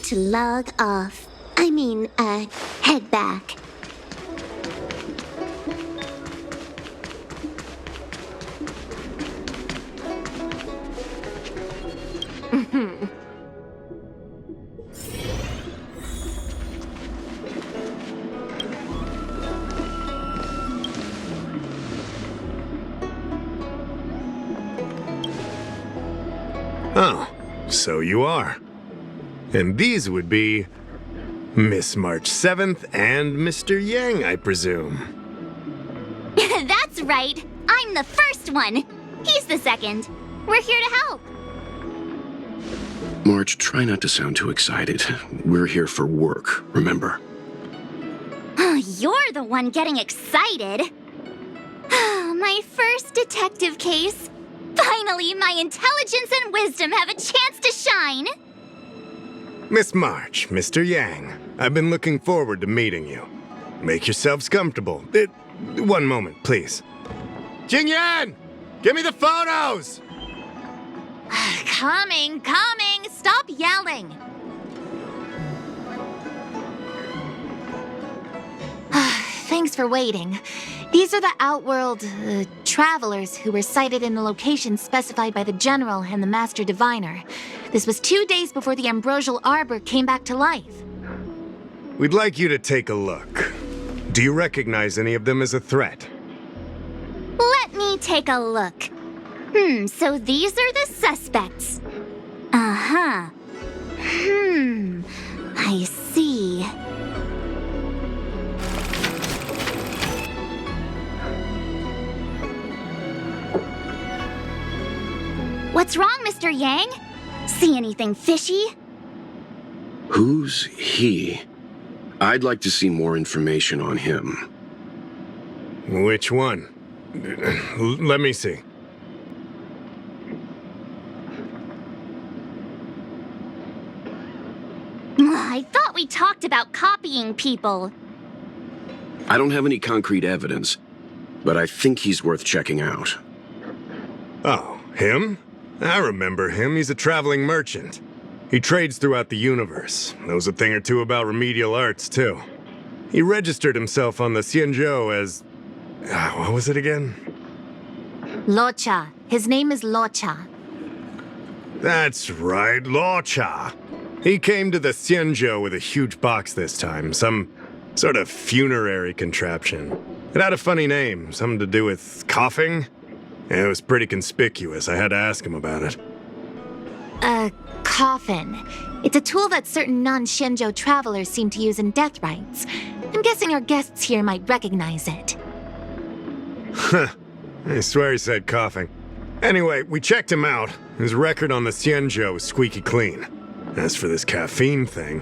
to log off. Head back. Oh, so you are. And these would be Miss March 7th and Mr. Yang, I presume. That's right. I'm the first one. He's the second. We're here to help. March, try not to sound too excited. We're here for work, remember? You're the one getting excited. My first detective case. Finally, my intelligence and wisdom have a chance to shine. Miss March, Mr. Yang, I've been looking forward to meeting you. Make yourselves comfortable. One moment, please. Jingyan! Give me the photos! Coming. Stop yelling. Thanks for waiting. These are the Outworld travelers who were sighted in the location specified by the General and the Master Diviner. This was 2 days before the Ambrosial Arbor came back to life. We'd like you to take a look. Do you recognize any of them as a threat? Let me take a look. So these are the suspects. Uh-huh. I see. What's wrong, Mr. Yang? See anything fishy? Who's he? I'd like to see more information on him. Which one? Let me see. I thought we talked about copying people. I don't have any concrete evidence, but I think he's worth checking out. Oh, him? I remember him. He's a traveling merchant. He trades throughout the universe. Knows a thing or two about remedial arts, too. He registered himself on the Xianzhou as... what was it again? Luocha. His name is Luocha. That's right, Luocha. He came to the Xianzhou with a huge box this time. Some sort of funerary contraption. It had a funny name. Something to do with coughing? It was pretty conspicuous. I had to ask him about it. A coffin. It's a tool that certain non-Shenzhou travelers seem to use in death rites. I'm guessing our guests here might recognize it. Huh. I swear he said coughing. Anyway, we checked him out. His record on the Xianzhou is squeaky clean. As for this caffeine thing...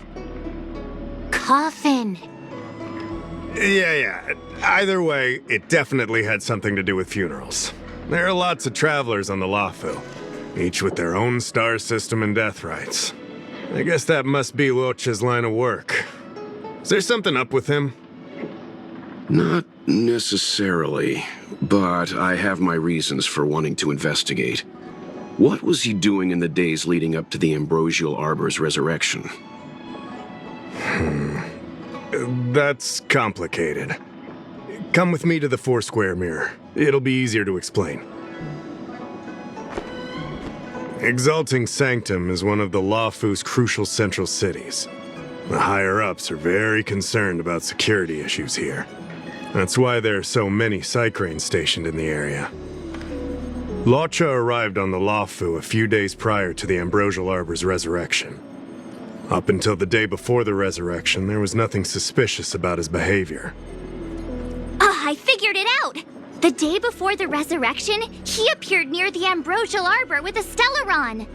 Coffin. Yeah. Either way, it definitely had something to do with funerals. There are lots of travelers on the Luofu, each with their own star system and death rites. I guess that must be Luocha's line of work. Is there something up with him? Not necessarily, but I have my reasons for wanting to investigate. What was he doing in the days leading up to the Ambrosial Arbor's resurrection? That's complicated. Come with me to the Four-Square Mirror. It'll be easier to explain. Exalting Sanctum is one of the Luofu's crucial central cities. The higher-ups are very concerned about security issues here. That's why there are so many Psycranes stationed in the area. Luocha arrived on the Luofu a few days prior to the Ambrosial Arbor's resurrection. Up until the day before the resurrection, there was nothing suspicious about his behavior. I figured it out! The day before the resurrection, he appeared near the Ambrosial Arbor with a Stellaron.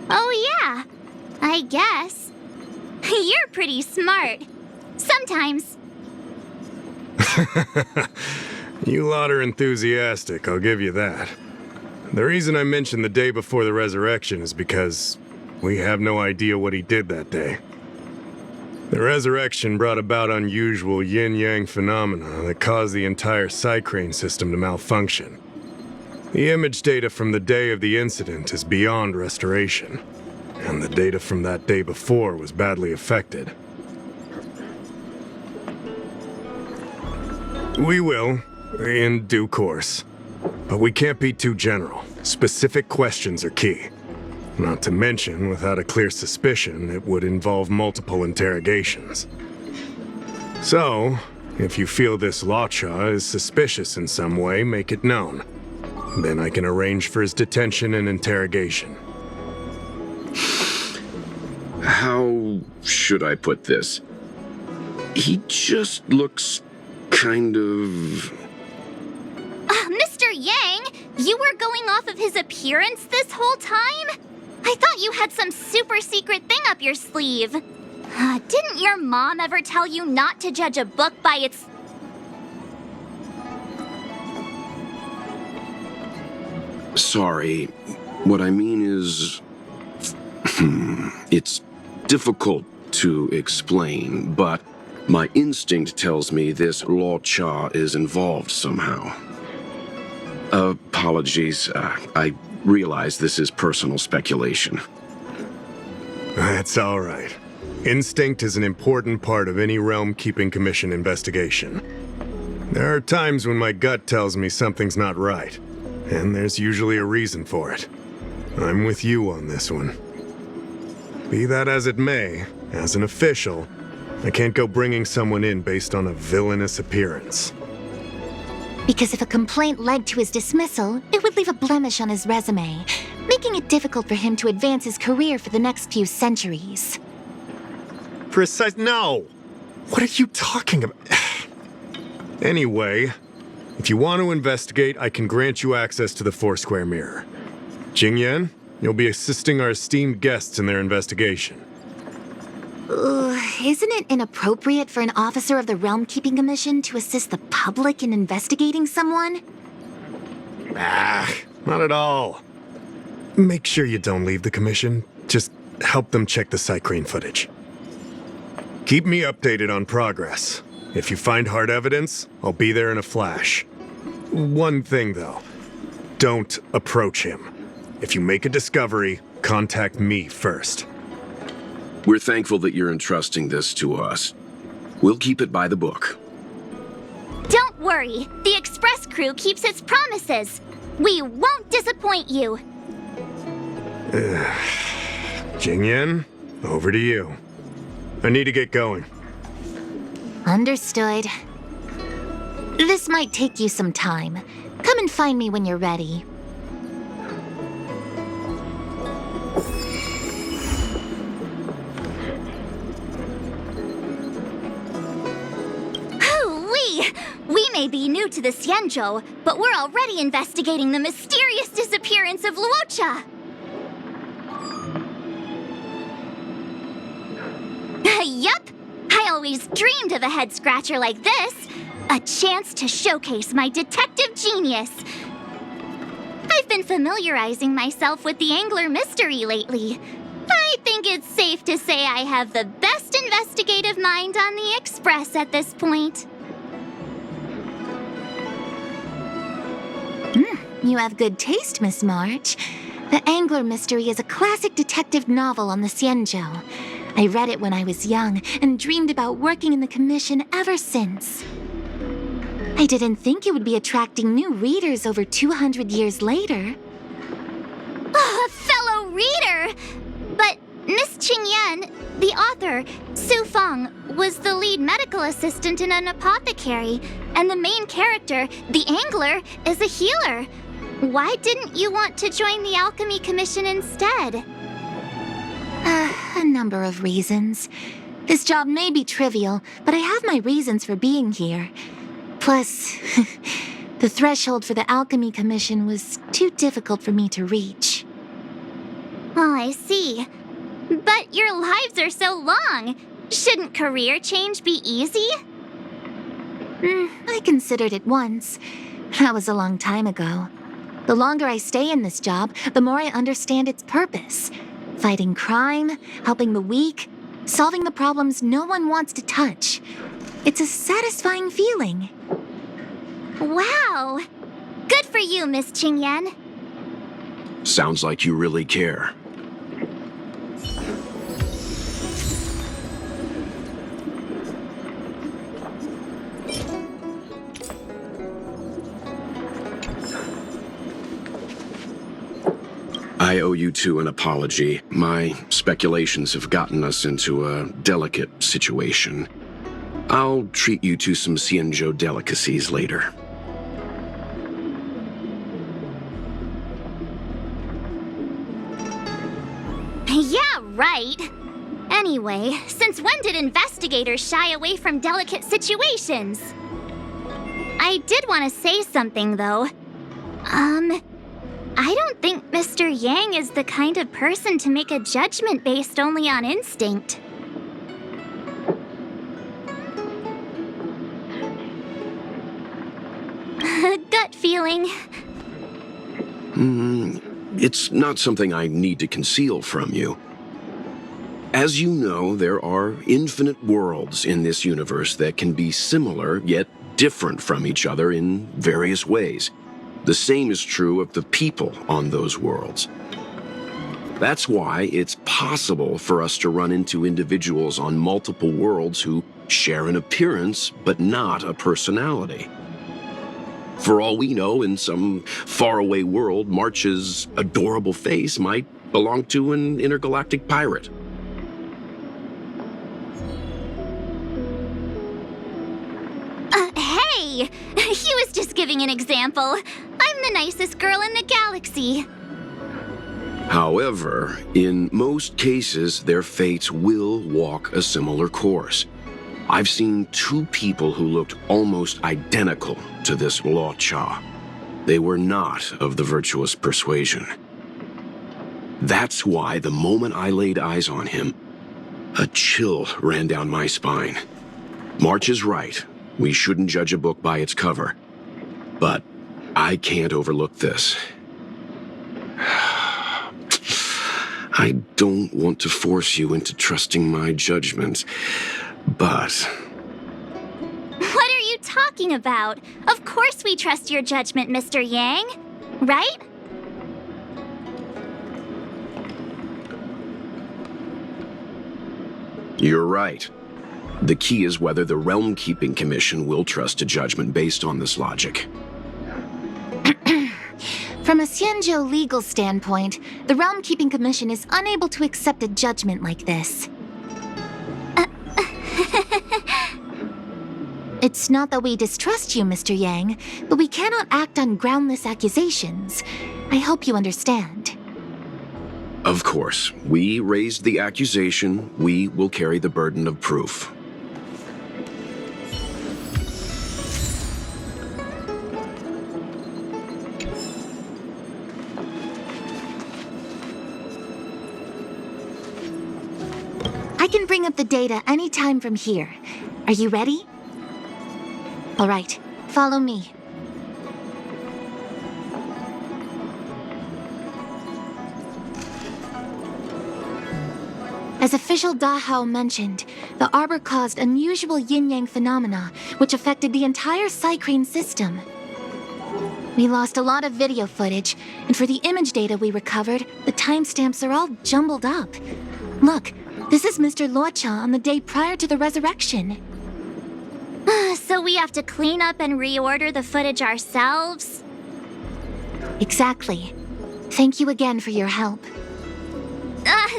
Oh yeah, I guess. You're pretty smart. Sometimes. You lot are enthusiastic, I'll give you that. The reason I mentioned the day before the resurrection is because we have no idea what he did that day. The resurrection brought about unusual yin-yang phenomena that caused the entire Psycrane system to malfunction. The image data from the day of the incident is beyond restoration, and the data from that day before was badly affected. We will, in due course. But we can't be too general. Specific questions are key. Not to mention, without a clear suspicion, it would involve multiple interrogations. So, if you feel this Luocha is suspicious in some way, make it known. Then I can arrange for his detention and interrogation. How should I put this? He just looks kind of... Mr. Yang, you were going off of his appearance this whole time? I thought you had some super secret thing up your sleeve. Didn't your mom ever tell you not to judge a book by its... Sorry. What I mean is... it's difficult to explain, but my instinct tells me this Luocha is involved somehow. Apologies. I realize this is personal speculation. That's all right. Instinct is an important part of any Realm Keeping Commission investigation. There are times when my gut tells me something's not right, and there's usually a reason for it. I'm with you on this one. Be that as it may, as an official, I can't go bringing someone in based on a villainous appearance. Because if a complaint led to his dismissal, it would leave a blemish on his resume, making it difficult for him to advance his career for the next few centuries. No! What are you talking about? Anyway, if you want to investigate, I can grant you access to the Foursquare Mirror. Jingyan, you'll be assisting our esteemed guests in their investigation. Isn't it inappropriate for an officer of the Realm Keeping Commission to assist the public in investigating someone? Not at all. Make sure you don't leave the commission. Just help them check the Psycrane footage. Keep me updated on progress. If you find hard evidence, I'll be there in a flash. One thing, though. Don't approach him. If you make a discovery, contact me first. We're thankful that you're entrusting this to us. We'll keep it by the book. Don't worry, the Express crew keeps its promises. We won't disappoint you. Jingyan, over to you. I need to get going. Understood. This might take you some time. Come and find me when you're ready. We may be new to the Xianzhou, but we're already investigating the mysterious disappearance of Luocha. Yup, I always dreamed of a head-scratcher like this. A chance to showcase my detective genius. I've been familiarizing myself with the Angler mystery lately. I think it's safe to say I have the best investigative mind on the Express at this point. You have good taste, Miss March. The Angler Mystery is a classic detective novel on the Xianzhou. I read it when I was young and dreamed about working in the commission ever since. I didn't think it would be attracting new readers over 200 years later. A fellow reader! But Miss Qingyan, the author, Su Feng, was the lead medical assistant in an apothecary, and the main character, the Angler, is a healer. Why didn't you want to join the Alchemy Commission instead? A number of reasons. This job may be trivial, but I have my reasons for being here. Plus, the threshold for the Alchemy Commission was too difficult for me to reach. Oh, I see. But your lives are so long. Shouldn't career change be easy? I considered it once. That was a long time ago. The longer I stay in this job, the more I understand its purpose. Fighting crime, helping the weak, solving the problems no one wants to touch. It's a satisfying feeling. Wow! Good for you, Miss Qingyan. Sounds like you really care. I owe you two an apology. My speculations have gotten us into a delicate situation. I'll treat you to some Xianzhou delicacies later. Yeah, right. Anyway, since when did investigators shy away from delicate situations? I did want to say something, though. I don't think Mr. Yang is the kind of person to make a judgment based only on instinct. Gut feeling. It's not something I need to conceal from you. As you know, there are infinite worlds in this universe that can be similar yet different from each other in various ways. The same is true of the people on those worlds. That's why it's possible for us to run into individuals on multiple worlds who share an appearance but not a personality. For all we know, in some faraway world, March's adorable face might belong to an intergalactic pirate. Hey! He was just giving an example. I'm the nicest girl in the galaxy. However, in most cases, their fates will walk a similar course. I've seen two people who looked almost identical to this Luocha. They were not of the virtuous persuasion. That's why the moment I laid eyes on him, a chill ran down my spine. March is right. We shouldn't judge a book by its cover. But I can't overlook this. I don't want to force you into trusting my judgment, but... What are you talking about? Of course we trust your judgment, Mr. Yang. Right? You're right. The key is whether the Realm Keeping Commission will trust a judgment based on this logic. From a Xianzhou legal standpoint, the Realm Keeping Commission is unable to accept a judgment like this. It's not that we distrust you, Mr. Yang, but we cannot act on groundless accusations. I hope you understand. Of course, we raised the accusation. We will carry the burden of proof. I can bring up the data anytime from here. Are you ready? All right, follow me. As official Dahao mentioned, the Arbor caused unusual yin-yang phenomena, which affected the entire Psycrane system. We lost a lot of video footage, and for the image data we recovered, the timestamps are all jumbled up. Look, this is Mr. Luocha on the day prior to the resurrection. So we have to clean up and reorder the footage ourselves? Exactly. Thank you again for your help.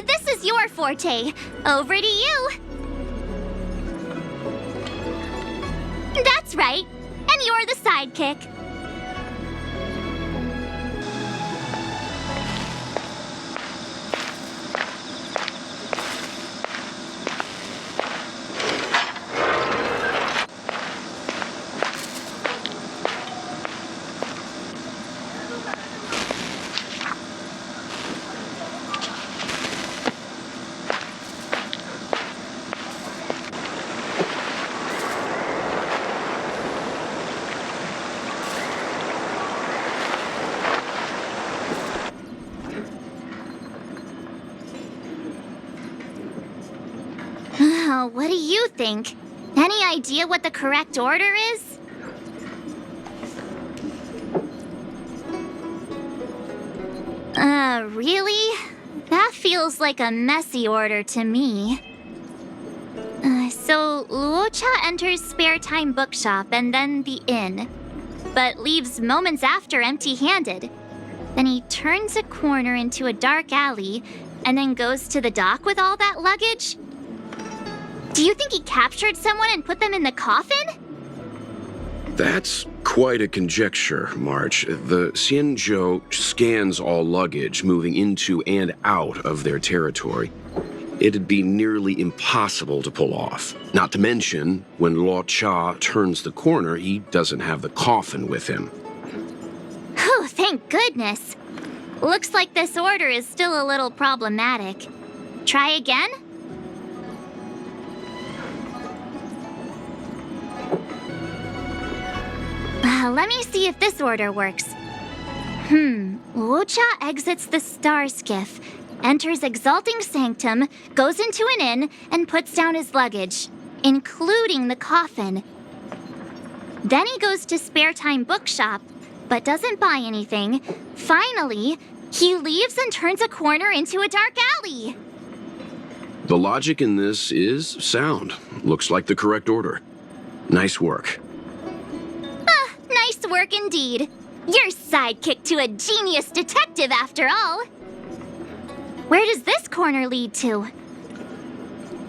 This is your forte. Over to you. That's right. And you're the sidekick. Oh, what do you think? Any idea what the correct order is? Really? That feels like a messy order to me. So Luocha enters Spare Time Bookshop and then the inn, but leaves moments after empty-handed. Then he turns a corner into a dark alley and then goes to the dock with all that luggage? Do you think he captured someone and put them in the coffin? That's quite a conjecture, March. The Xianzhou scans all luggage moving into and out of their territory. It'd be nearly impossible to pull off. Not to mention, when Luocha turns the corner, he doesn't have the coffin with him. Oh, thank goodness. Looks like this order is still a little problematic. Try again? Let me see if this order works. Luocha exits the star skiff, enters Exalting Sanctum, goes into an inn, and puts down his luggage, including the coffin. Then he goes to Spare Time Bookshop, but doesn't buy anything. Finally, he leaves and turns a corner into a dark alley. The logic in this is sound. Looks like the correct order. Nice work. Nice work indeed. You're sidekick to a genius detective after all. Where does this corner lead to?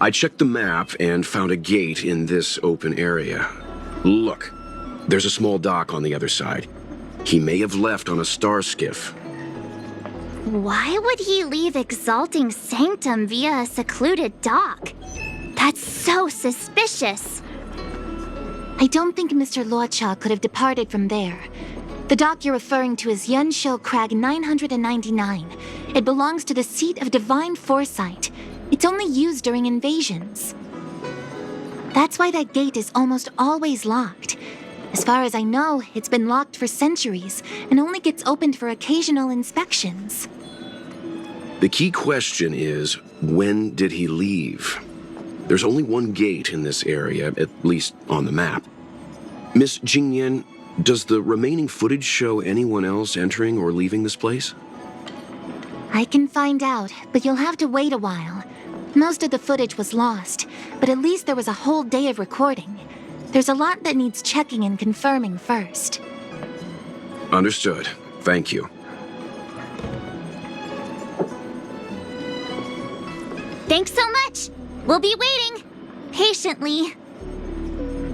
I checked the map and found a gate in this open area. Look, there's a small dock on the other side. He may have left on a star skiff. Why would he leave Exalting Sanctum via a secluded dock? That's so suspicious. I don't think Mr. Luocha could have departed from there. The dock you're referring to is Yunshou Crag 999. It belongs to the seat of divine foresight. It's only used during invasions. That's why that gate is almost always locked. As far as I know, it's been locked for centuries and only gets opened for occasional inspections. The key question is, when did he leave? There's only one gate in this area, at least on the map. Miss Jingyan, does the remaining footage show anyone else entering or leaving this place? I can find out, but you'll have to wait a while. Most of the footage was lost, but at least there was a whole day of recording. There's a lot that needs checking and confirming first. Understood. Thank you. Thanks so much. We'll be waiting. Patiently.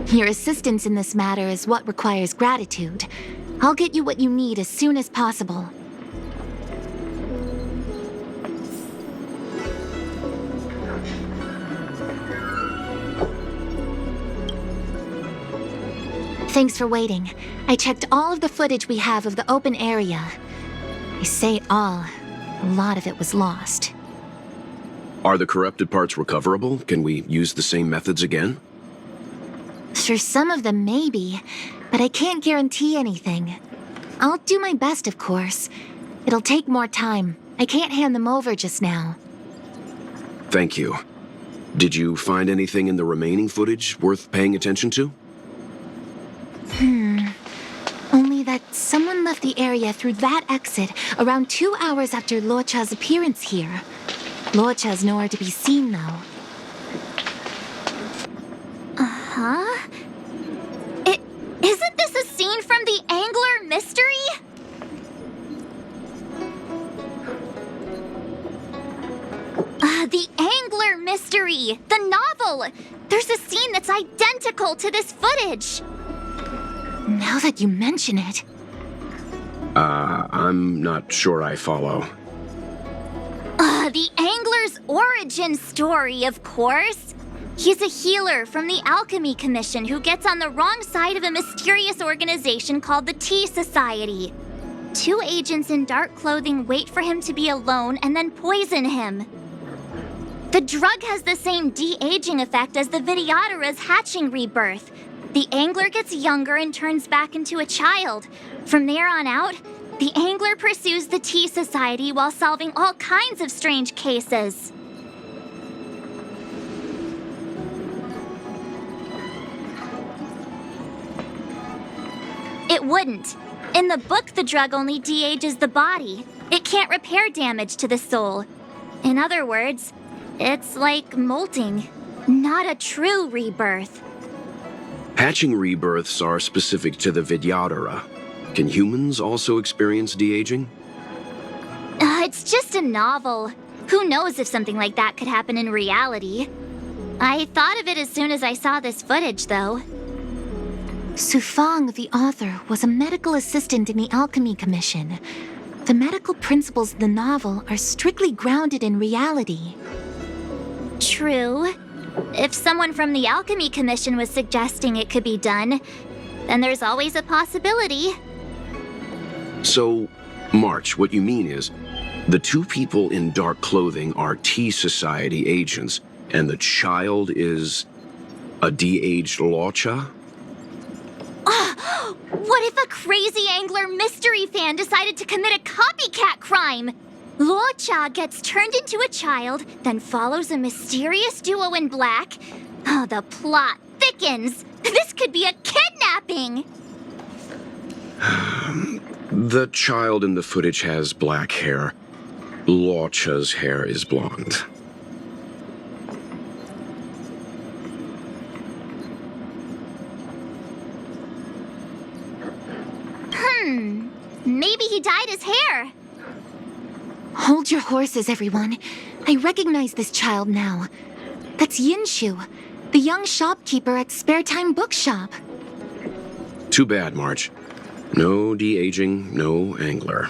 Your assistance in this matter is what requires gratitude. I'll get you what you need as soon as possible. Thanks for waiting. I checked all of the footage we have of the open area. I say all. A lot of it was lost. Are the corrupted parts recoverable? Can we use the same methods again? For some of them, maybe, but I can't guarantee anything. I'll do my best, of course. It'll take more time. I can't hand them over just now. Thank you. Did you find anything in the remaining footage worth paying attention to? Only that someone left the area through that exit around 2 hours after Luocha's appearance here. Luocha's nowhere to be seen, though. Huh? Isn't this a scene from the Angler Mystery? The Angler Mystery! The novel! There's a scene that's identical to this footage! Now that you mention it... I'm not sure I follow. The Angler's origin story, of course! He's a healer from the Alchemy Commission who gets on the wrong side of a mysterious organization called the Tea Society. 2 agents in dark clothing wait for him to be alone and then poison him. The drug has the same de-aging effect as the Vidyadhara's hatching rebirth. The Angler gets younger and turns back into a child. From there on out, the Angler pursues the Tea Society while solving all kinds of strange cases. It wouldn't. In the book, the drug only de-ages the body. It can't repair damage to the soul. In other words, it's like molting, not a true rebirth. Hatching rebirths are specific to the Vidyadhara. Can humans also experience de-aging? It's just a novel. Who knows if something like that could happen in reality? I thought of it as soon as I saw this footage, though. Sufang, the author, was a medical assistant in the Alchemy Commission. The medical principles in the novel are strictly grounded in reality. True. If someone from the Alchemy Commission was suggesting it could be done, then there's always a possibility. So, March, what you mean is, the two people in dark clothing are Tea Society agents, and the child is a de-aged Luocha? What if a crazy angler mystery fan decided to commit a copycat crime? Luocha gets turned into a child, then follows a mysterious duo in black. Oh, the plot thickens. This could be a kidnapping. The child in the footage has black hair. Luocha's hair is blonde. Maybe he dyed his hair. Hold your horses, everyone. I recognize this child now. That's Yinshu, the young shopkeeper at Spare Time Bookshop. Too bad, March. No de-aging, no angler.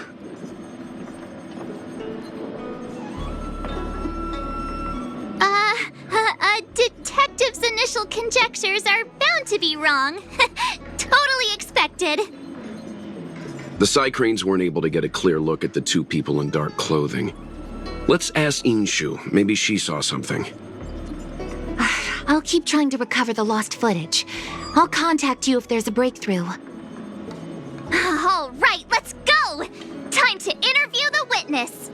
Detective's initial conjectures are bound to be wrong. Totally expected. The Psycranes weren't able to get a clear look at the two people in dark clothing. Let's ask Inshu. Maybe she saw something. I'll keep trying to recover the lost footage. I'll contact you if there's a breakthrough. All right, let's go! Time to interview the witness.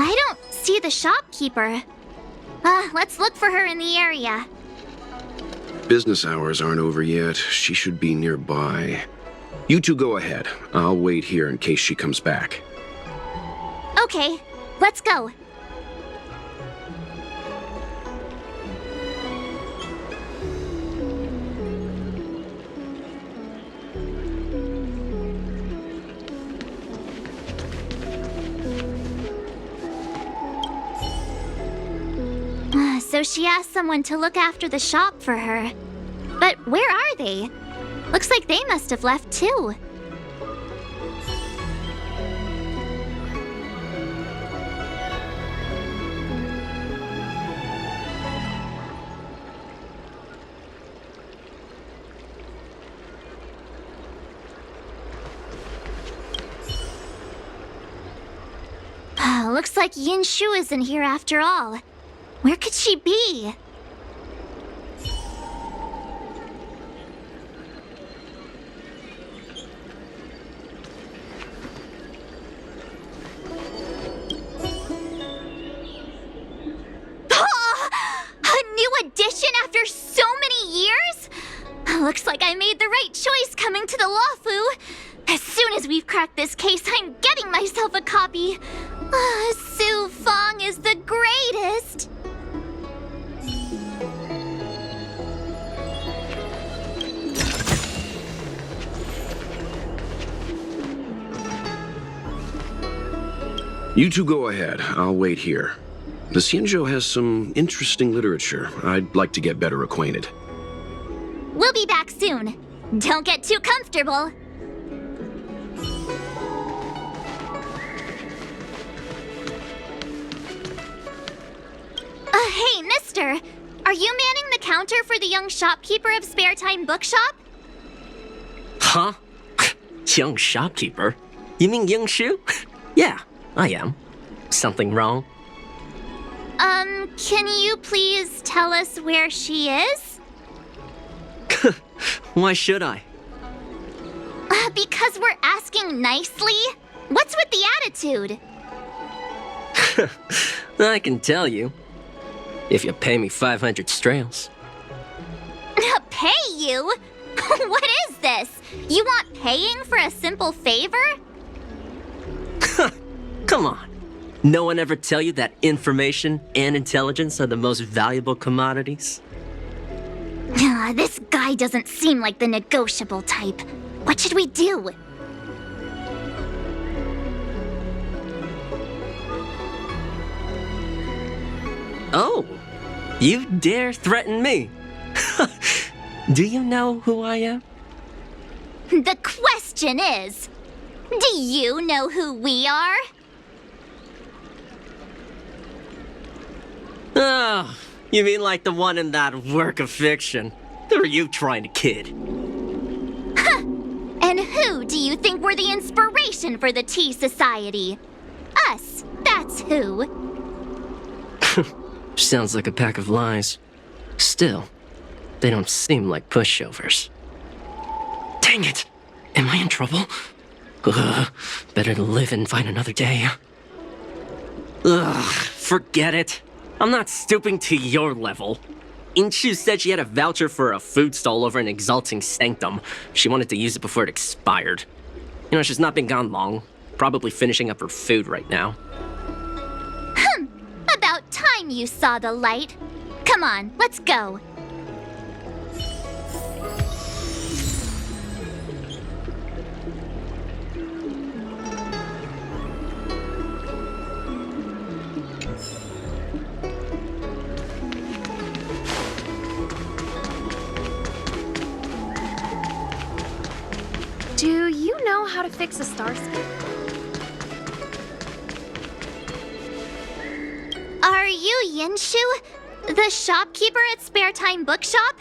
I don't see the shopkeeper. Let's look for her in the area. Business hours aren't over yet. She should be nearby. You two go ahead. I'll wait here in case she comes back. Okay, let's go. So she asked someone to look after the shop for her. But where are they? Looks like they must have left too. Looks like Yinshu isn't here after all. Where could she be? A new addition after so many years? Looks like I made the right choice coming to the Lawfu. As soon as we've cracked this case, I'm getting myself a copy. Su Fong is the greatest. You two go ahead. I'll wait here. The Xianzhou has some interesting literature. I'd like to get better acquainted. We'll be back soon. Don't get too comfortable. Hey, mister! Are you manning the counter for the young shopkeeper of Spare Time Bookshop? Huh? Young shopkeeper? You mean Young Shu? Yeah, I am. Something wrong? Can you please tell us where she is? Why should I? Because we're asking nicely? What's with the attitude? I can tell you. If you pay me 500 StarRails. Pay you? What is this? You want paying for a simple favor? Come on. No one ever tell you that information and intelligence are the most valuable commodities? This guy doesn't seem like the negotiable type. What should we do? Oh, you dare threaten me? Do you know who I am? The question is, do you know who we are? Oh, you mean like the one in that work of fiction? Who are you trying to kid? And who do you think were the inspiration for the Tea Society? Us, that's who. Sounds like a pack of lies. Still, they don't seem like pushovers. Dang it! Am I in trouble? Better to live and find another day. Forget it. I'm not stooping to your level. Inchu said she had a voucher for a food stall over in Exalting Sanctum. She wanted to use it before it expired. You know, she's not been gone long. Probably finishing up her food right now. About time you saw the light. Come on, let's go. Do you know how to fix a starscape? Are you Yinshu, the shopkeeper at Spare Time Bookshop?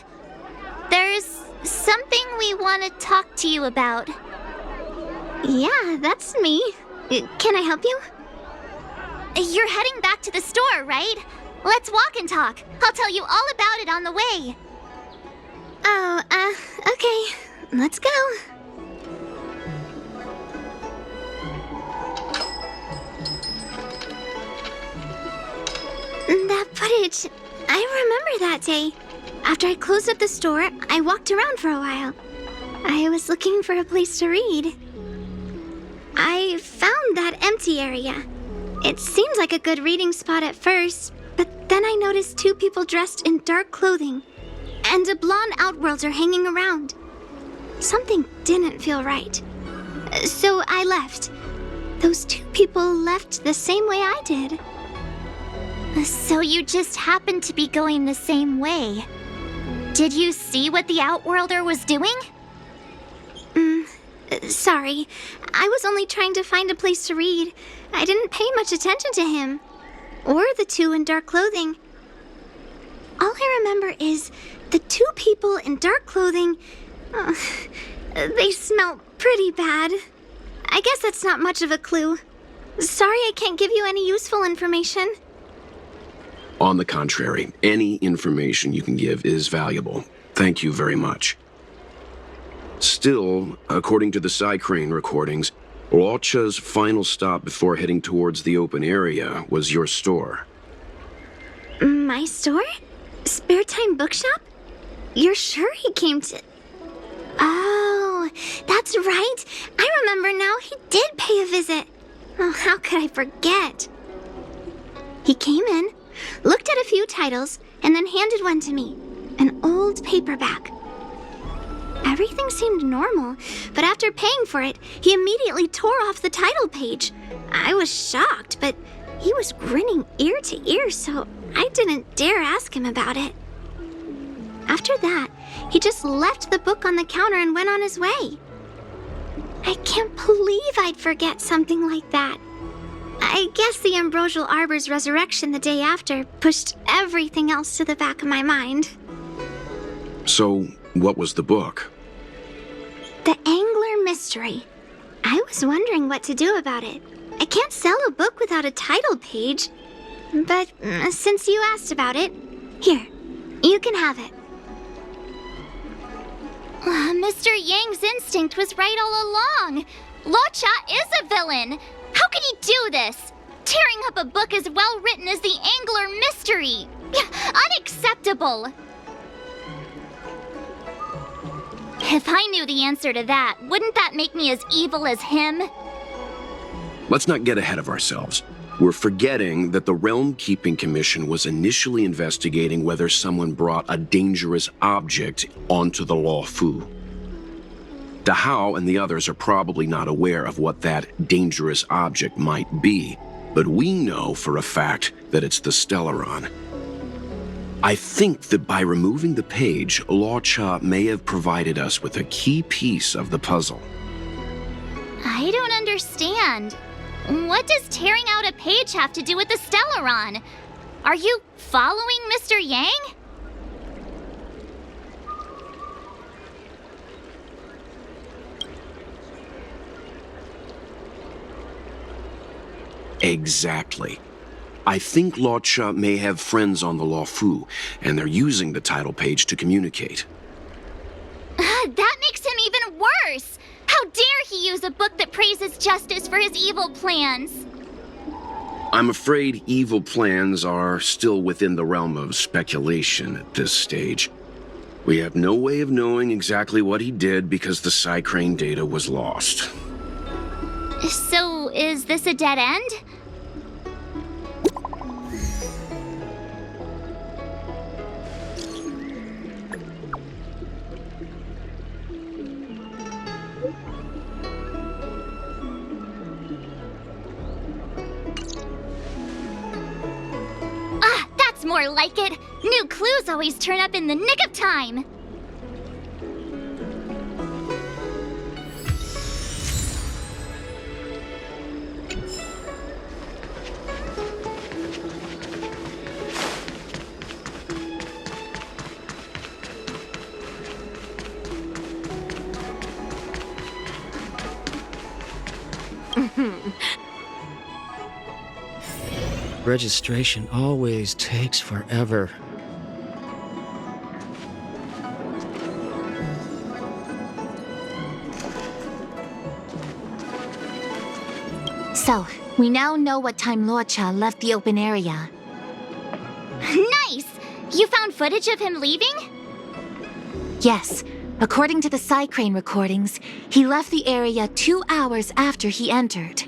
There's something we want to talk to you about. Yeah, that's me. Can I help you? You're heading back to the store, right? Let's walk and talk. I'll tell you all about it on the way. Oh, okay. Let's go. That footage. I remember that day. After I closed up the store, I walked around for a while. I was looking for a place to read. I found that empty area. It seemed like a good reading spot at first, but then I noticed two people dressed in dark clothing and a blonde outworlder hanging around. Something didn't feel right. So I left. Those two people left the same way I did. So you just happened to be going the same way. Did you see what the Outworlder was doing? Sorry. I was only trying to find a place to read. I didn't pay much attention to him. Or the two in dark clothing. All I remember is the two people in dark clothing. They smell pretty bad. I guess that's not much of a clue. Sorry I can't give you any useful information. On the contrary, any information you can give is valuable. Thank you very much. Still, according to the Psycrane recordings, Luocha's final stop before heading towards the open area was your store. My store? Spare Time Bookshop? You're sure he came to... Oh, that's right. I remember now. He did pay a visit. Oh, how could I forget? He came in, looked at a few titles, and then handed one to me. An old paperback. Everything seemed normal, but after paying for it, he immediately tore off the title page. I was shocked, but he was grinning ear to ear, so I didn't dare ask him about it. After that, he just left the book on the counter and went on his way. I can't believe I'd forget something like that. I guess the Ambrosial Arbor's resurrection the day after pushed everything else to the back of my mind. So, what was the book? The Angler Mystery. I was wondering what to do about it. I can't sell a book without a title page. But since you asked about it, here, you can have it. Mr. Yang's instinct was right all along. Luocha is a villain. How could he do this? Tearing up a book as well written as the Angler Mystery. Unacceptable. If I knew the answer to that, wouldn't that make me as evil as him? Let's not get ahead of ourselves. We're forgetting that the Realm Keeping Commission was initially investigating whether someone brought a dangerous object onto the Luofu. Dahao and the others are probably not aware of what that dangerous object might be, but we know for a fact that it's the Stellaron. I think that by removing the page, Luocha may have provided us with a key piece of the puzzle. I don't understand. What does tearing out a page have to do with the Stellaron? Are you following Mr. Yang? Exactly. I think Luocha may have friends on the Luofu, and they're using the title page to communicate. That makes him even worse! How dare he use a book that praises justice for his evil plans? I'm afraid evil plans are still within the realm of speculation at this stage. We have no way of knowing exactly what he did because the Psycrane data was lost. So, is this a dead end? That's more like it. New clues always turn up in the nick of time. Registration always takes forever. So, we now know what time Luocha left the open area. Nice! You found footage of him leaving? Yes, according to the Psycrane recordings, he left the area 2 hours after he entered.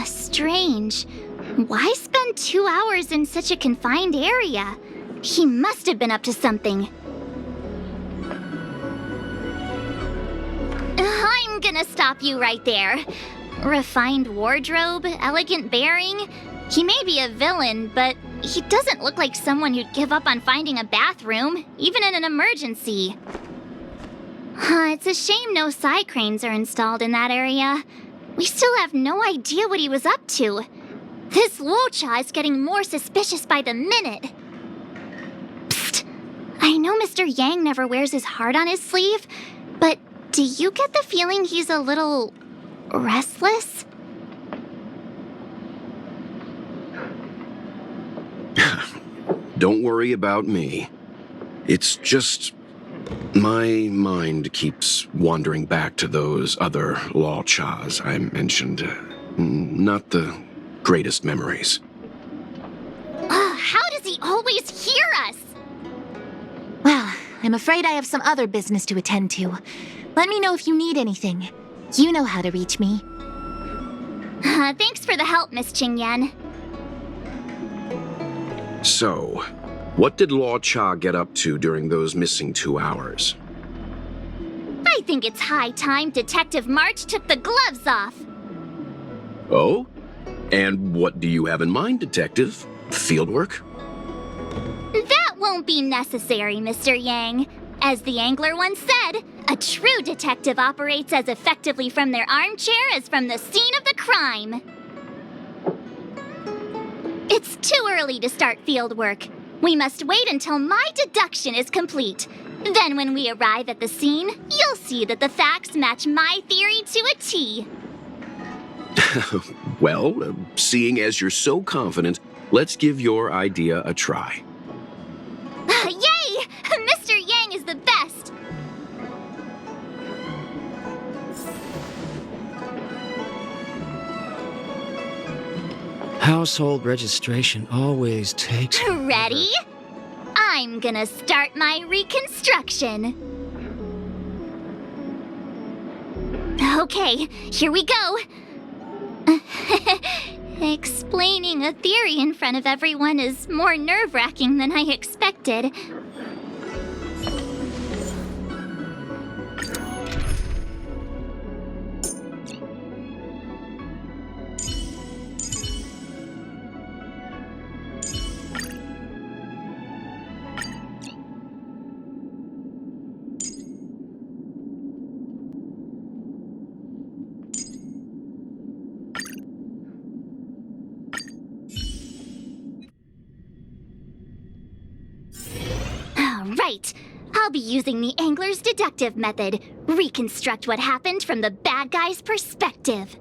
Strange. Why spend 2 hours in such a confined area? He must have been up to something. I'm gonna stop you right there. Refined wardrobe, elegant bearing. He may be a villain, but he doesn't look like someone who'd give up on finding a bathroom, even in an emergency. It's a shame no Psycranes are installed in that area. We still have no idea what he was up to. This Luocha is getting more suspicious by the minute. Psst! I know Mr. Yang never wears his heart on his sleeve, but do you get the feeling he's a little restless? Don't worry about me. It's just my mind keeps wandering back to those other Luochas I mentioned. Not the greatest memories. How does he always hear us? Well, I'm afraid I have some other business to attend to. Let me know if you need anything. You know how to reach me. Thanks for the help, Miss Qingyan. So, what did Luocha get up to during those missing 2 hours? I think it's high time Detective March took the gloves off. Oh? And what do you have in mind, Detective? Fieldwork? That won't be necessary, Mr. Yang. As the angler once said, a true detective operates as effectively from their armchair as from the scene of the crime. It's too early to start field work. We must wait until my deduction is complete. Then when we arrive at the scene, you'll see that the facts match my theory to a T. Well, seeing as you're so confident, let's give your idea a try. Yay! Mr. Yang is the best! Household registration always takes forever. Ready? I'm gonna start my reconstruction. Okay, here we go. Explaining a theory in front of everyone is more nerve-wracking than I expected. Right. I'll be using the angler's deductive method. Reconstruct what happened from the bad guy's perspective.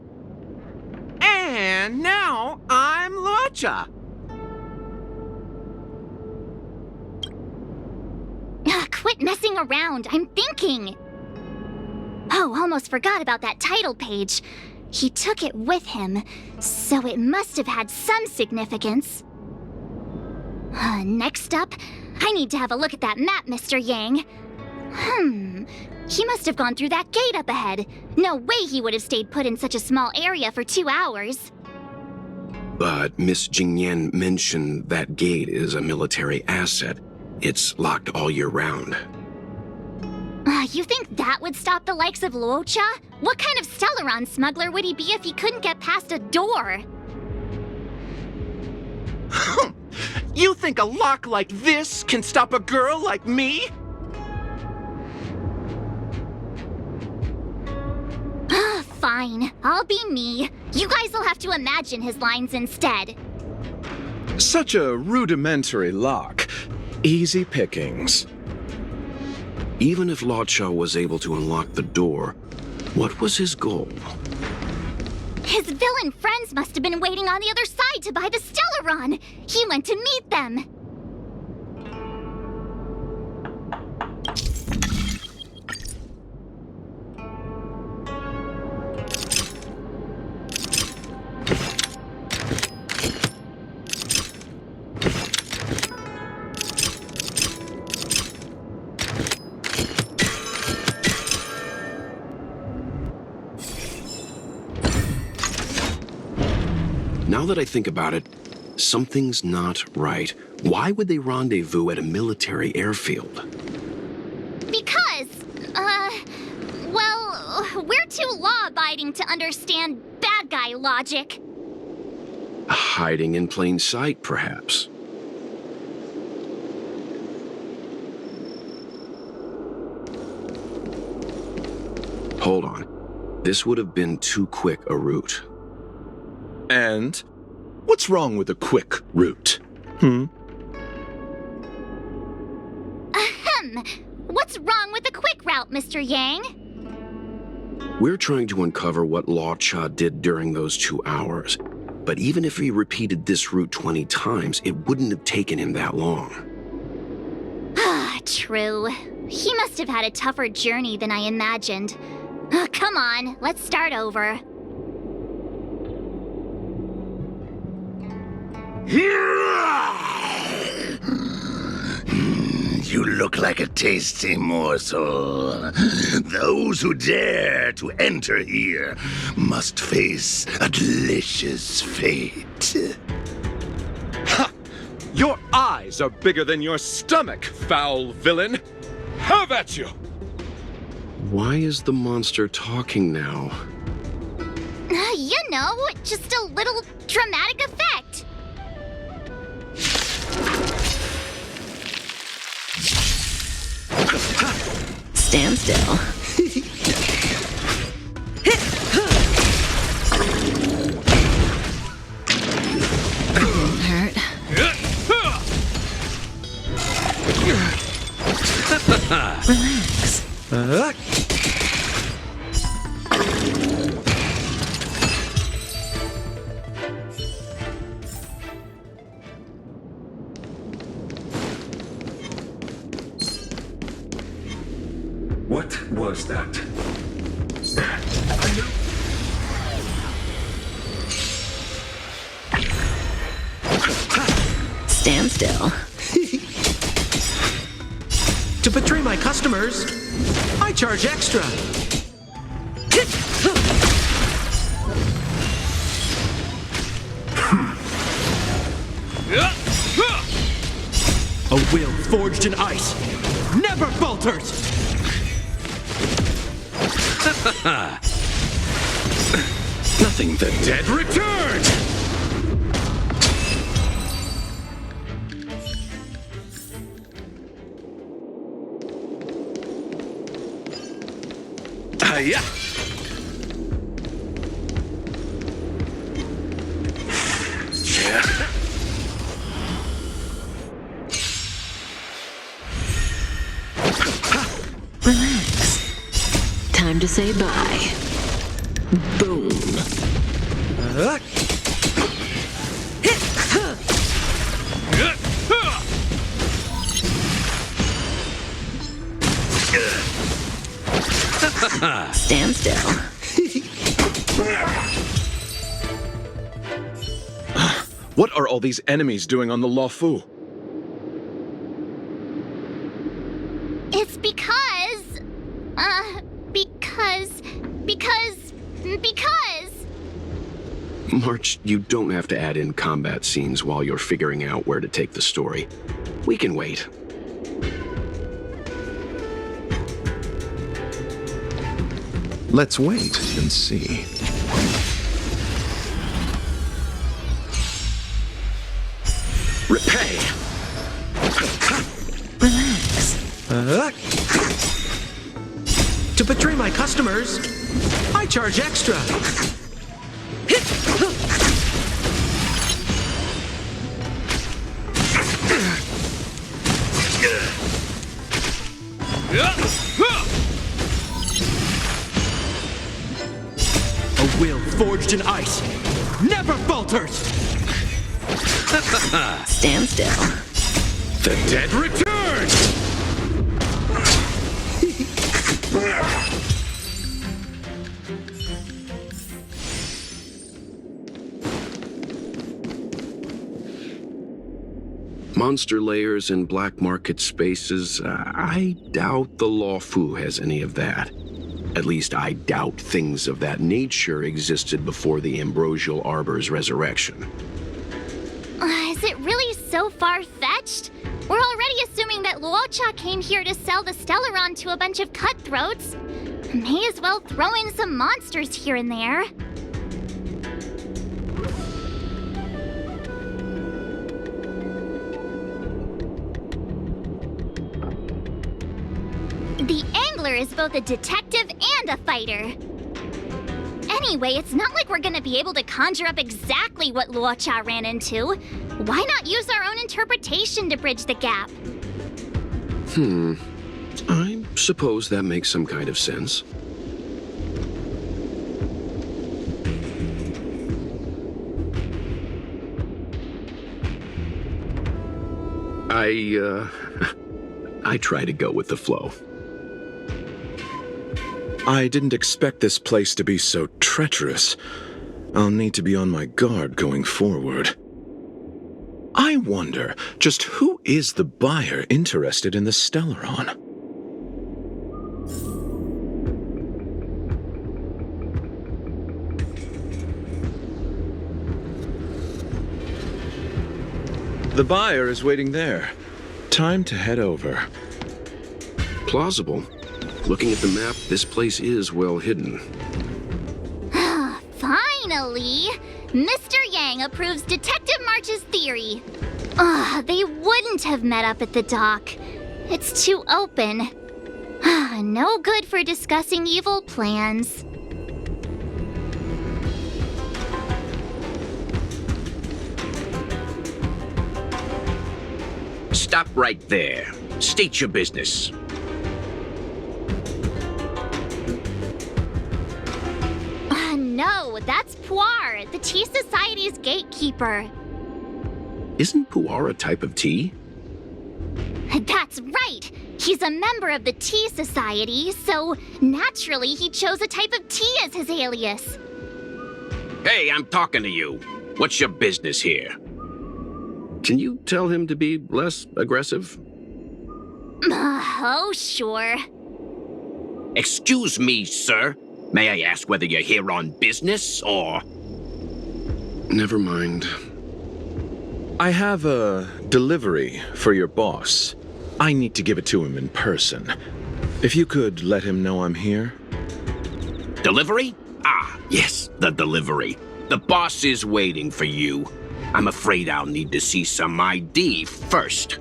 And now I'm Luocha. Quit messing around. I'm thinking. Oh, almost forgot about that title page. He took it with him, so it must have had some significance. Next up, I need to have a look at that map, Mr. Yang. He must have gone through that gate up ahead. No way he would have stayed put in such a small area for 2 hours. But Miss Jingyan mentioned that gate is a military asset. It's locked all year round. You think that would stop the likes of Luocha? What kind of Stellaron smuggler would he be if he couldn't get past a door? You think a lock like this can stop a girl like me? Fine, I'll be me. You guys will have to imagine his lines instead. Such a rudimentary lock. Easy pickings. Even if Luocha was able to unlock the door, what was his goal? His villain friends must have been waiting on the other side to buy the Stellaron. He went to meet them. Now that I think about it, something's not right. Why would they rendezvous at a military airfield? Because, well, we're too law-abiding to understand bad guy logic. Hiding in plain sight, perhaps. Hold on. This would have been too quick a route. And what's wrong with a quick route? What's wrong with the quick route, Mr. Yang? We're trying to uncover what Luocha did during those 2 hours. But even if he repeated this route 20 times, it wouldn't have taken him that long. True. He must have had a tougher journey than I imagined. Come on, let's start over. You look like a tasty morsel. Those who dare to enter here must face a delicious fate. Ha! Your eyes are bigger than your stomach, foul villain! Have at you! Why is the monster talking now? You know, just a little dramatic effect. Stand still. Hurt. Relax. was that? Stand still. To betray my customers, I charge extra. A will forged in ice never falters! Nothing the dead Return! Yeah. Relax. Time to say bye. Boom. Stand still. What are all these enemies doing on the Luocha? It's because... March, you don't have to add in combat scenes while you're figuring out where to take the story. We can wait. Let's wait and see. Repay! Relax. To betray my customers, I charge extra. A will forged in ice never falters! Stand still. The dead return! Monster layers and black market spaces, I doubt the Luocha has any of that. At least I doubt things of that nature existed before the Ambrosial Arbor's resurrection. Is it really so far-fetched? We're already assuming that Luocha came here to sell the Stellaron to a bunch of cutthroats. May as well throw in some monsters here and there. The Angler is both a detective and a fighter. Anyway, it's not like we're gonna be able to conjure up exactly what Luocha ran into. Why not use our own interpretation to bridge the gap? I suppose that makes some kind of sense. I try to go with the flow. I didn't expect this place to be so treacherous. I'll need to be on my guard going forward. I wonder, just who is the buyer interested in the Stellaron? The buyer is waiting there. Time to head over. Plausible. Looking at the map, this place is well hidden. Finally! Mr. Yang approves Detective March's theory. They wouldn't have met up at the dock. It's too open. No good for discussing evil plans. Stop right there. State your business. No, that's Puar, the Tea Society's gatekeeper. Isn't pu'er a type of tea? That's right! He's a member of the Tea Society, so naturally he chose a type of tea as his alias. Hey, I'm talking to you. What's your business here? Can you tell him to be less aggressive? Oh, sure. Excuse me, sir. May I ask whether you're here on business, or... Never mind. I have a delivery for your boss. I need to give it to him in person. If you could let him know I'm here. Delivery? Ah, yes, the delivery. The boss is waiting for you. I'm afraid I'll need to see some ID first.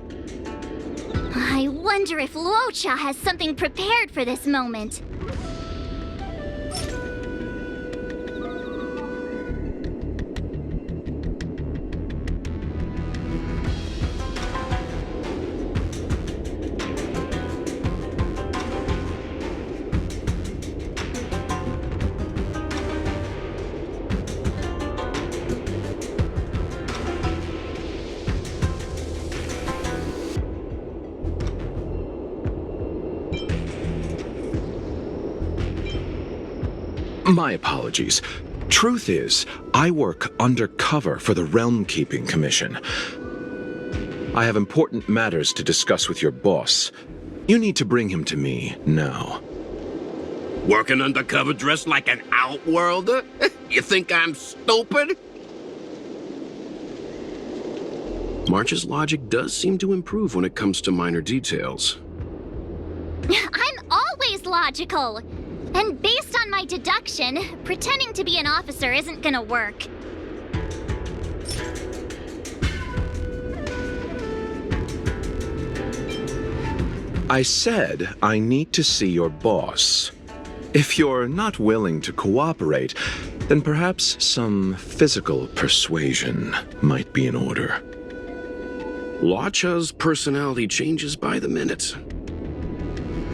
I wonder if Luocha has something prepared for this moment. My apologies. Truth is, I work undercover for the Realm Keeping Commission. I have important matters to discuss with your boss. You need to bring him to me now. Working undercover dressed like an outworlder? You think I'm stupid? March's logic does seem to improve when it comes to minor details. I'm always logical. And based on my deduction, pretending to be an officer isn't gonna work. I said I need to see your boss. If you're not willing to cooperate, then perhaps some physical persuasion might be in order. Luocha's personality changes by the minute.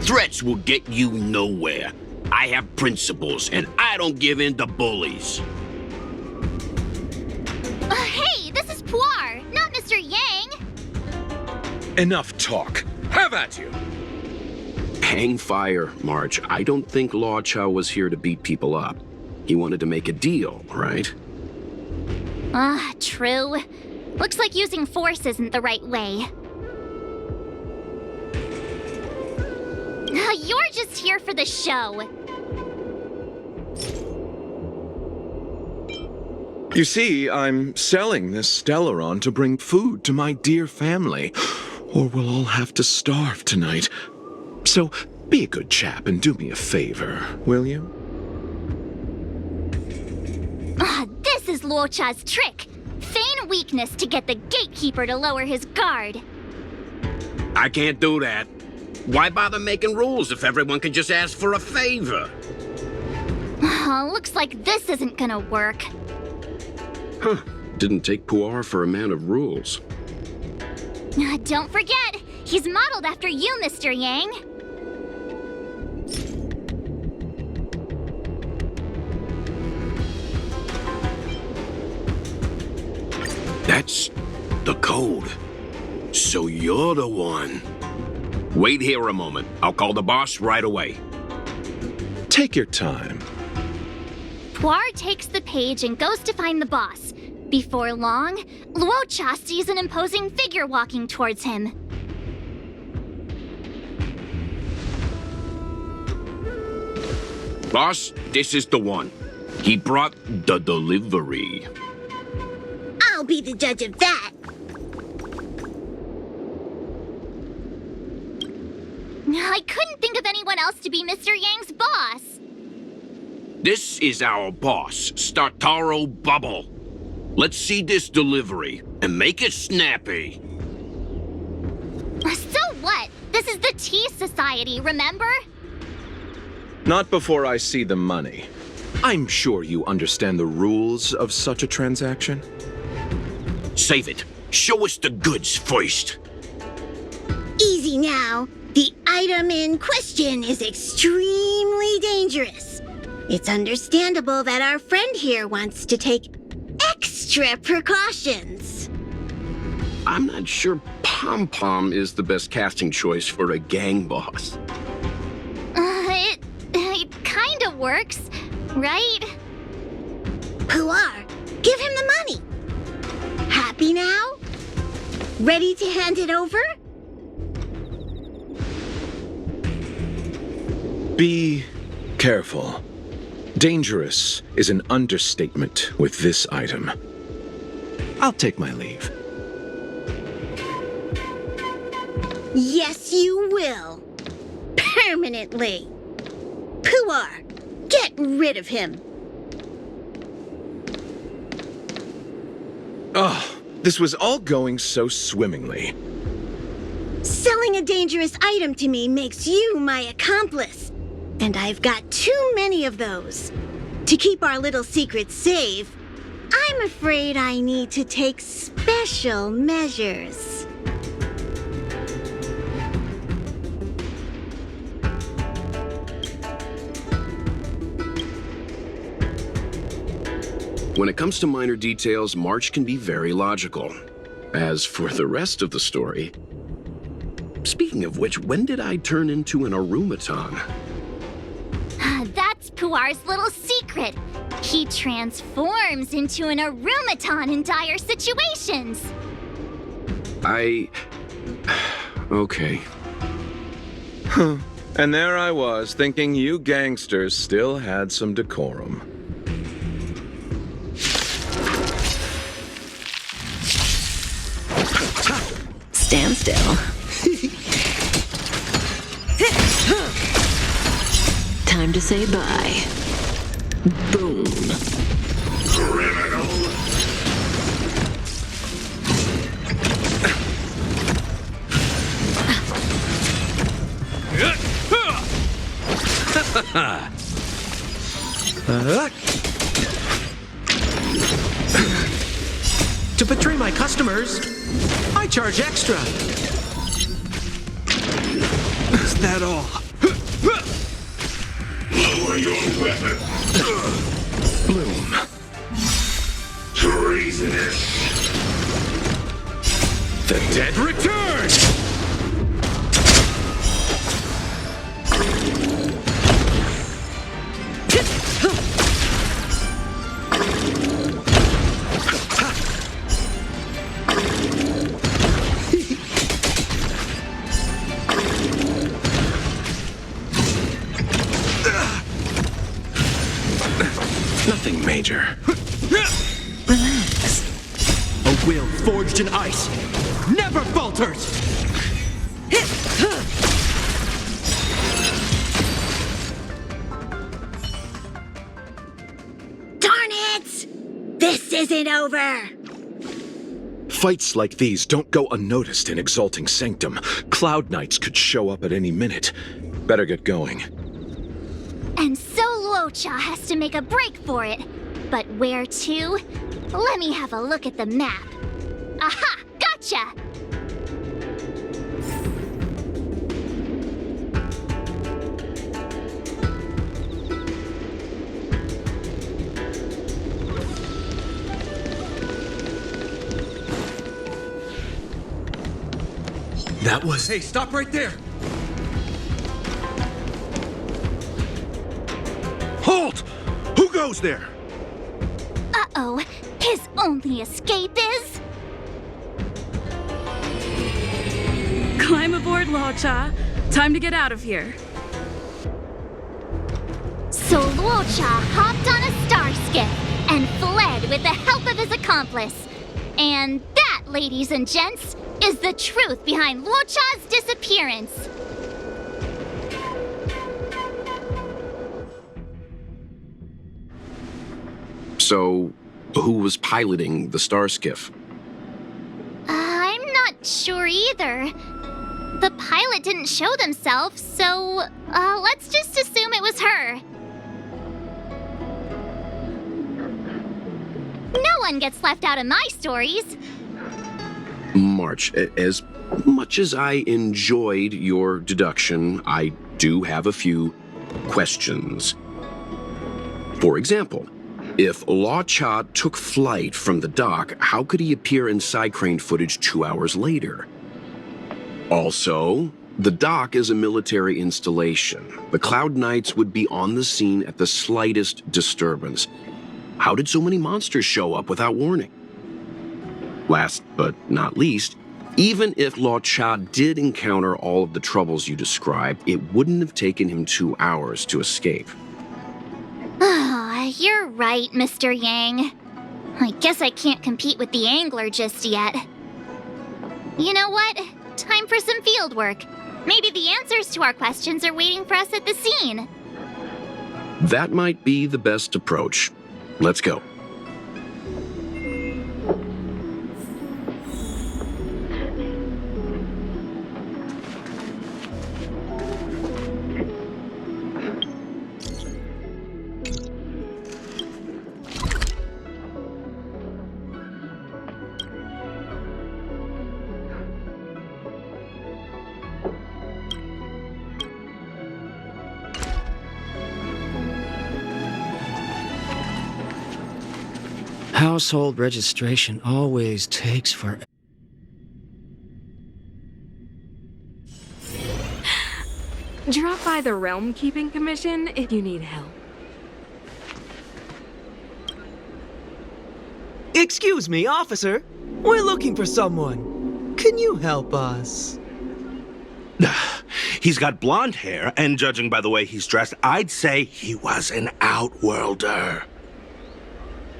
Threats will get you nowhere. I have principles, and I don't give in to bullies. Hey, this is Puar, not Mr. Yang. Enough talk. Have at you! Hang fire, March. I don't think Luocha was here to beat people up. He wanted to make a deal, right? True. Looks like using force isn't the right way. You're just here for the show. You see, I'm selling this Stellaron to bring food to my dear family, or we'll all have to starve tonight. So, be a good chap and do me a favor, will you? This is Luocha's trick. Feign weakness to get the gatekeeper to lower his guard. I can't do that. Why bother making rules if everyone can just ask for a favor? Looks like this isn't gonna work. Huh. Didn't take Puar for a man of rules. Don't forget, he's modeled after you, Mr. Yang. That's the code. So you're the one. Wait here a moment. I'll call the boss right away. Take your time. Puar takes the page and goes to find the boss. Before long, Luocha sees an imposing figure walking towards him. Boss, this is the one. He brought the delivery. I'll be the judge of that. I couldn't think of anyone else to be Mr. Yang's boss. This is our boss, Startaro Bubble. Let's see this delivery and make it snappy. So what? This is the Tea Society, remember? Not before I see the money. I'm sure you understand the rules of such a transaction. Save it. Show us the goods first. Easy now. The item in question is extremely dangerous. It's understandable that our friend here wants to take extra precautions. I'm not sure Pom-Pom is the best casting choice for a gang boss. It kind of works, right? Puar, give him the money. Happy now? Ready to hand it over? Be careful. Dangerous is an understatement with this item. I'll take my leave. Yes, you will. Permanently. Puar, get rid of him. Oh, this was all going so swimmingly. Selling a dangerous item to me makes you my accomplice. And I've got too many of those. To keep our little secret safe, I'm afraid I need to take special measures. When it comes to minor details, March can be very logical. As for the rest of the story... Speaking of which, when did I turn into an Arumaton? That's Puar's little secret. He transforms into an Arumaton in dire situations. Okay. Huh. And there I was, thinking you gangsters still had some decorum. Stand still. Time to say bye. Boom. Criminal. To betray my customers, I charge extra. Is that all? Lower your weapon. Bloom. Treasonous. The dead Return! Nothing major. Relax. A will forged in ice never falters! Darn it! This isn't over! Fights like these don't go unnoticed in Exalting Sanctum. Cloud Knights could show up at any minute. Better get going. And so Luocha has to make a break for it. But where to? Let me have a look at the map. Aha! Gotcha! That was... Hey, stop right there! Halt! Who goes there? Uh-oh. His only escape is... Climb aboard, Luocha. Time to get out of here. So Luocha hopped on a star skiff and fled with the help of his accomplice. And that, ladies and gents, is the truth behind Luocha's disappearance. So, who was piloting the star skiff? I'm not sure either. The pilot didn't show themselves, so let's just assume it was her. No one gets left out of my stories. March, as much as I enjoyed your deduction, I do have a few questions. For example, if Luocha took flight from the dock, how could he appear in side crane footage 2 hours later? Also, the dock is a military installation. The Cloud Knights would be on the scene at the slightest disturbance. How did so many monsters show up without warning? Last but not least, even if Luocha did encounter all of the troubles you described, it wouldn't have taken him 2 hours to escape. You're right, Mr. Yang. I guess I can't compete with the angler just yet. You know what? Time for some field work. Maybe the answers to our questions are waiting for us at the scene. That might be the best approach. Let's go. Household registration always takes forever. Drop by the Realm Keeping Commission if you need help. Excuse me, officer. We're looking for someone. Can you help us? He's got blonde hair, and judging by the way he's dressed, I'd say he was an outworlder.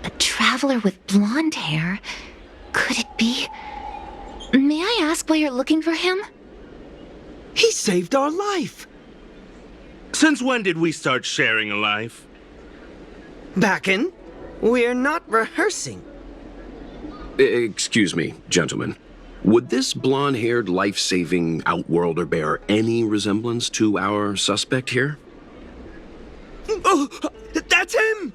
A traveler with blonde hair? Could it be? May I ask why you're looking for him? He saved our life. Since when did we start sharing a life? Backen, we're not rehearsing. Excuse me, gentlemen. Would this blonde-haired, life-saving outworlder bear any resemblance to our suspect here? Oh, that's him!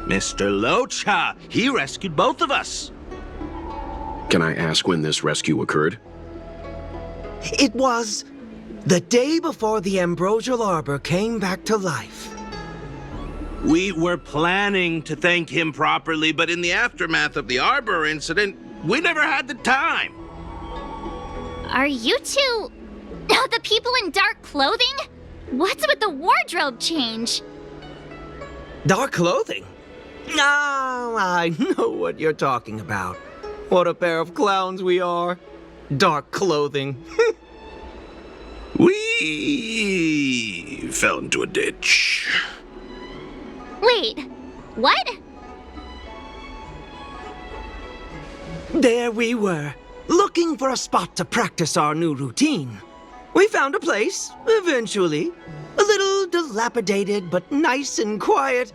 Mr. Luocha, he rescued both of us. Can I ask when this rescue occurred? It was the day before the Ambrosial Arbor came back to life. We were planning to thank him properly, but in the aftermath of the Arbor incident, we never had the time. Are you two the people in dark clothing? What's with the wardrobe change? Dark clothing? Ah, I know what you're talking about. What a pair of clowns we are. Dark clothing. We fell into a ditch. Wait, what? There we were, looking for a spot to practice our new routine. We found a place, eventually. A little dilapidated, but nice and quiet.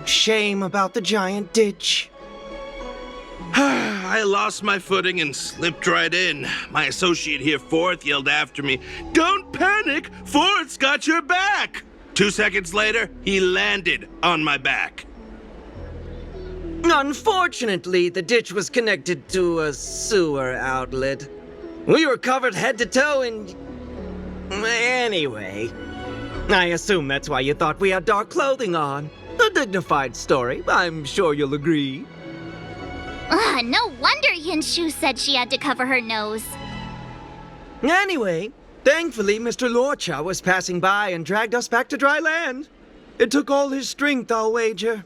Shame about the giant ditch. I lost my footing and slipped right in. My associate here, Fourth, yelled after me, "Don't panic! Fourth's got your back!" 2 seconds later, he landed on my back. Unfortunately, the ditch was connected to a sewer outlet. We were covered head to toe in... Anyway, I assume that's why you thought we had dark clothing on. A dignified story, I'm sure you'll agree. No wonder Yinshu said she had to cover her nose. Anyway, thankfully Mr. Luocha was passing by and dragged us back to dry land. It took all his strength, I'll wager.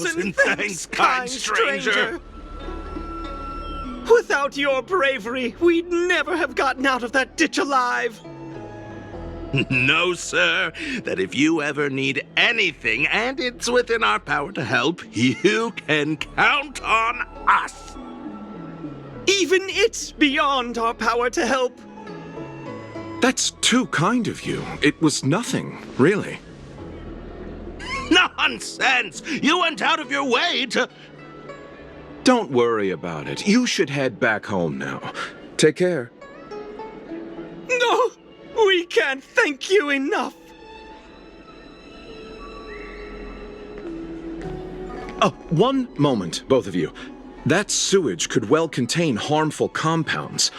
1,000 thanks, kind stranger! Without your bravery, we'd never have gotten out of that ditch alive. No, sir. That if you ever need anything, and it's within our power to help, you can count on us. Even it's beyond our power to help. That's too kind of you. It was nothing, really. Nonsense! You went out of your way to... Don't worry about it. You should head back home now. Take care. No! We can't thank you enough! Oh, one moment, both of you. That sewage could well contain harmful compounds.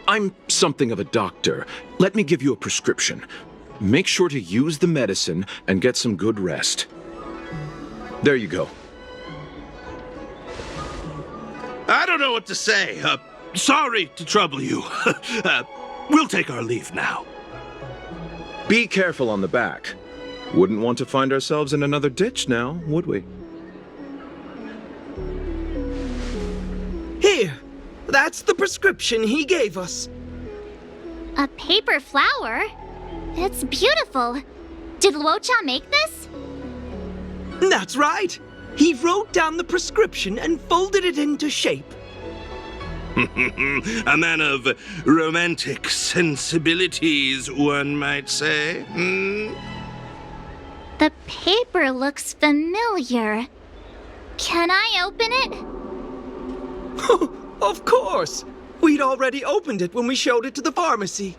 I'm something of a doctor. Let me give you a prescription. Make sure to use the medicine and get some good rest. There you go. I don't know what to say. Sorry to trouble you. We'll take our leave now. Be careful on the back. Wouldn't want to find ourselves in another ditch now, would we? Here, that's the prescription he gave us. A paper flower? It's beautiful. Did Luocha make this? That's right. He wrote down the prescription and folded it into shape. A man of romantic sensibilities, one might say. The paper looks familiar. Can I open it? Of course! We'd already opened it when we showed it to the pharmacy.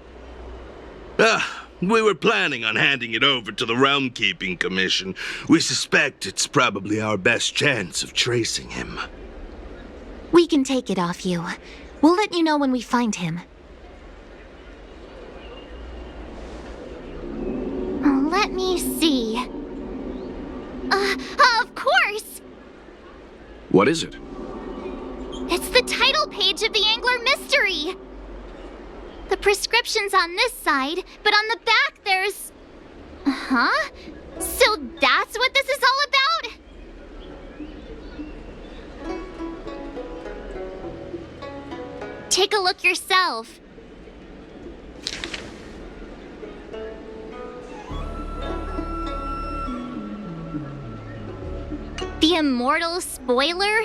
We were planning on handing it over to the Realm Keeping Commission. We suspect it's probably our best chance of tracing him. We can take it off you. We'll let you know when we find him. Let me see. Of course! What is it? It's the title page of the Angler Mystery! The prescription's on this side, but on the back there's... Huh? So that's what this is all about? Take a look yourself. The immortal spoiler?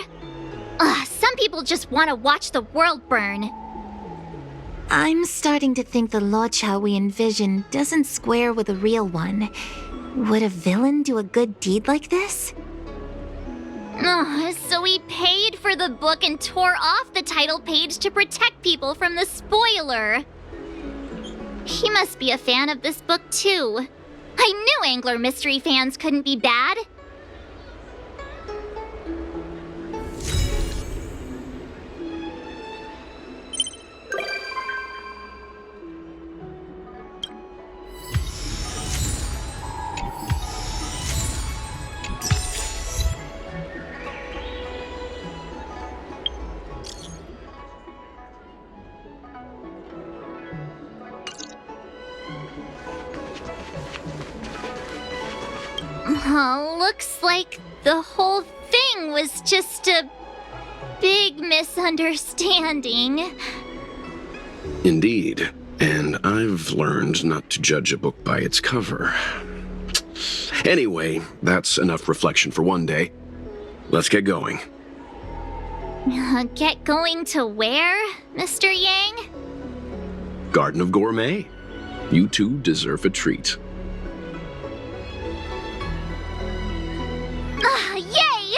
Some people just want to watch the world burn. I'm starting to think the Luocha we envision doesn't square with a real one. Would a villain do a good deed like this? So he paid for the book and tore off the title page to protect people from the spoiler. He must be a fan of this book too. I knew Angler Mystery fans couldn't be bad. Looks like the whole thing was just a big misunderstanding. Indeed. And I've learned not to judge a book by its cover. Anyway, that's enough reflection for one day. Let's get going. Get going to where, Mr. Yang? Garden of Gourmet. You two deserve a treat. Yay!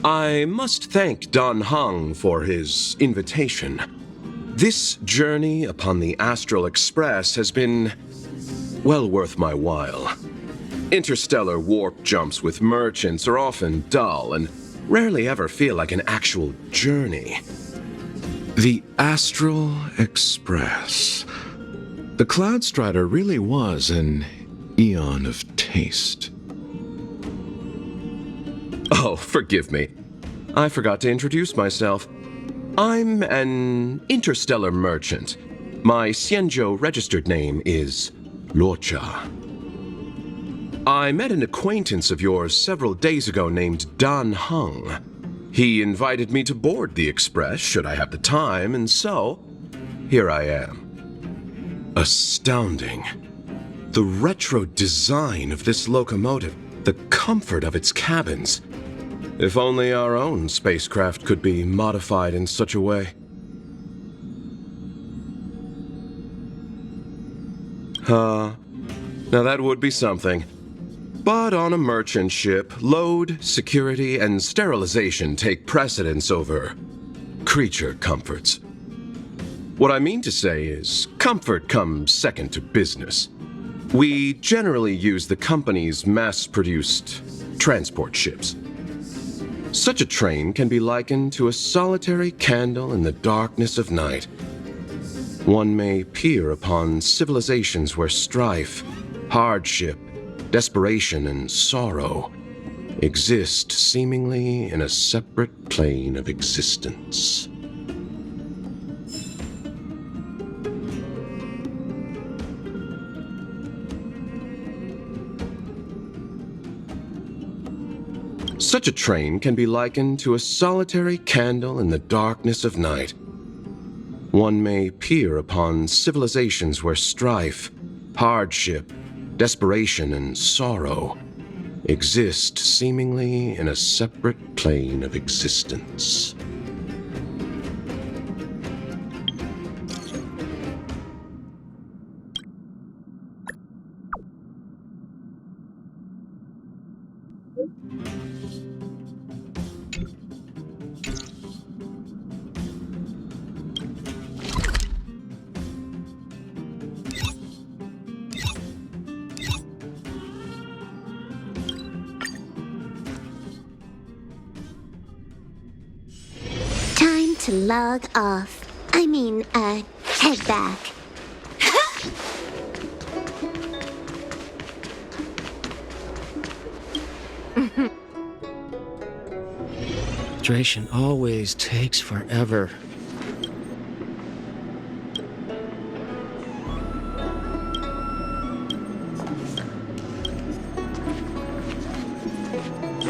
I must thank Don Hung for his invitation. This journey upon the Astral Express has been well worth my while. Interstellar warp jumps with merchants are often dull and rarely ever feel like an actual journey. The Astral Express. The Cloud Strider really was an eon of taste. Oh, forgive me. I forgot to introduce myself. I'm an interstellar merchant. My Xianzhou registered name is Luocha. I met an acquaintance of yours several days ago named Dan Heng. He invited me to board the Express should I have the time, and so here I am. Astounding. The retro design of this locomotive, the comfort of its cabins. If only our own spacecraft could be modified in such a way. Now that would be something. But on a merchant ship, load, security, and sterilization take precedence over creature comforts. What I mean to say is, comfort comes second to business. We generally use the company's mass-produced transport ships. Such a train can be likened to a solitary candle in the darkness of night. One may peer upon civilizations where strife, hardship, desperation, and sorrow exist seemingly in a separate plane of existence. Such a train can be likened to a solitary candle in the darkness of night. One may peer upon civilizations where strife, hardship, desperation, and sorrow exist seemingly in a separate plane of existence. Time to log off. Head back. Registration always takes forever.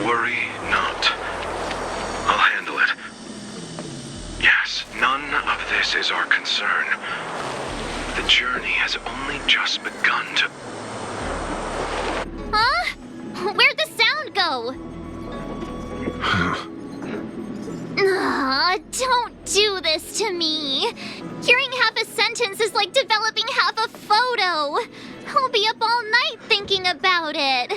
Worry not. I'll handle it. Yes, none of this is our concern. The journey has only just begun to... Huh? Where'd the sound go? Don't do this to me. Hearing half a sentence is like developing half a photo. I'll be up all night thinking about it.